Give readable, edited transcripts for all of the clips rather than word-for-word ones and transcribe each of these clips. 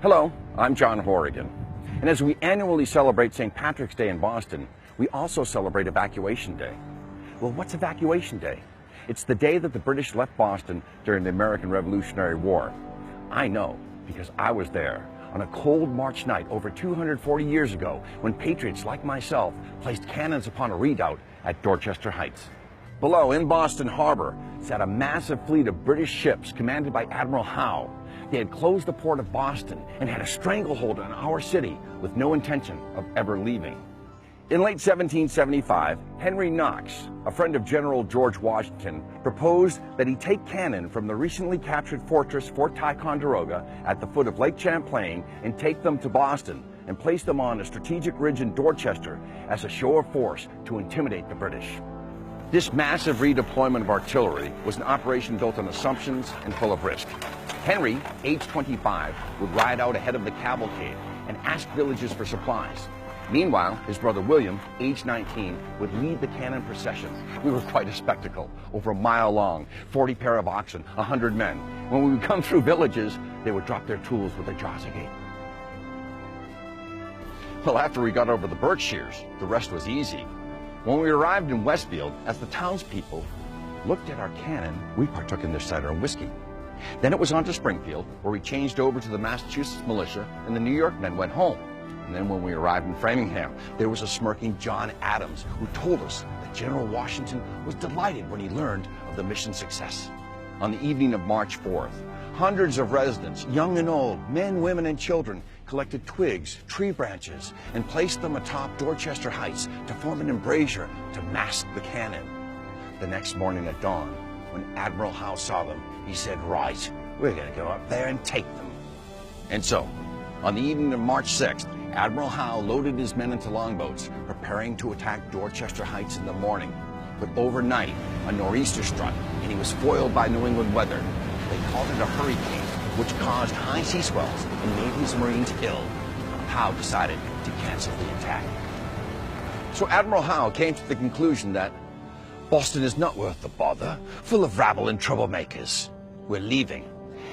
Hello, I'm John Horrigan. And as we annually celebrate St. Patrick's Day in Boston, we also celebrate Evacuation Day. Well, what's Evacuation Day? It's the day that the British left Boston during the American Revolutionary War. I know because I was there on a cold March night over 240 years ago when patriots like myself placed cannons upon a redoubt at Dorchester Heights. Below, in Boston Harbor, sat a massive fleet of British ships commanded by Admiral Howe. They had closed the port of Boston and had a stranglehold on our city with no intention of ever leaving. In late 1775, Henry Knox, a friend of General George Washington, proposed that he take cannon from the recently captured fortress Fort Ticonderoga at the foot of Lake Champlain and take them to Boston and place them on a strategic ridge in Dorchester as a show of force to intimidate the British. This massive redeployment of artillery was an operation built on assumptions and full of risk. Henry, age 25, would ride out ahead of the cavalcade and ask villagers for supplies. Meanwhile, his brother William, age 19, would lead the cannon procession. We were quite a spectacle, over a mile long, 40 pair of oxen, 100 men. When we would come through villages, they would drop their tools with their jaws agape. Well, after we got over the Berkshires, the rest was easy. When we arrived in Westfield, as the townspeople looked at our cannon, we partook in their cider and whiskey. Then it was on to Springfield, where we changed over to the Massachusetts militia, and the New York men went home. And then when we arrived in Framingham, there was a smirking John Adams who told us that General Washington was delighted when he learned of the mission's success. On the evening of March 4th, hundreds of residents, young and old, men, women, and children, collected twigs, tree branches, and placed them atop Dorchester Heights to form an embrasure to mask the cannon. The next morning at dawn, when Admiral Howe saw them, he said, "Right, we're going to go up there and take them." And so, on the evening of March 6th, Admiral Howe loaded his men into longboats, preparing to attack Dorchester Heights in the morning. But overnight, a nor'easter struck, and he was foiled by New England weather. They called it a hurricane, which caused high sea swells and made his Marines ill. Howe decided to cancel the attack. So Admiral Howe came to the conclusion that Boston is not worth the bother, full of rabble and troublemakers. We're leaving.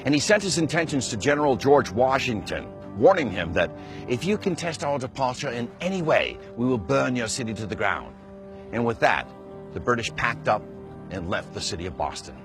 And he sent his intentions to General George Washington, warning him that if you contest our departure in any way, we will burn your city to the ground. And with that, the British packed up and left the city of Boston.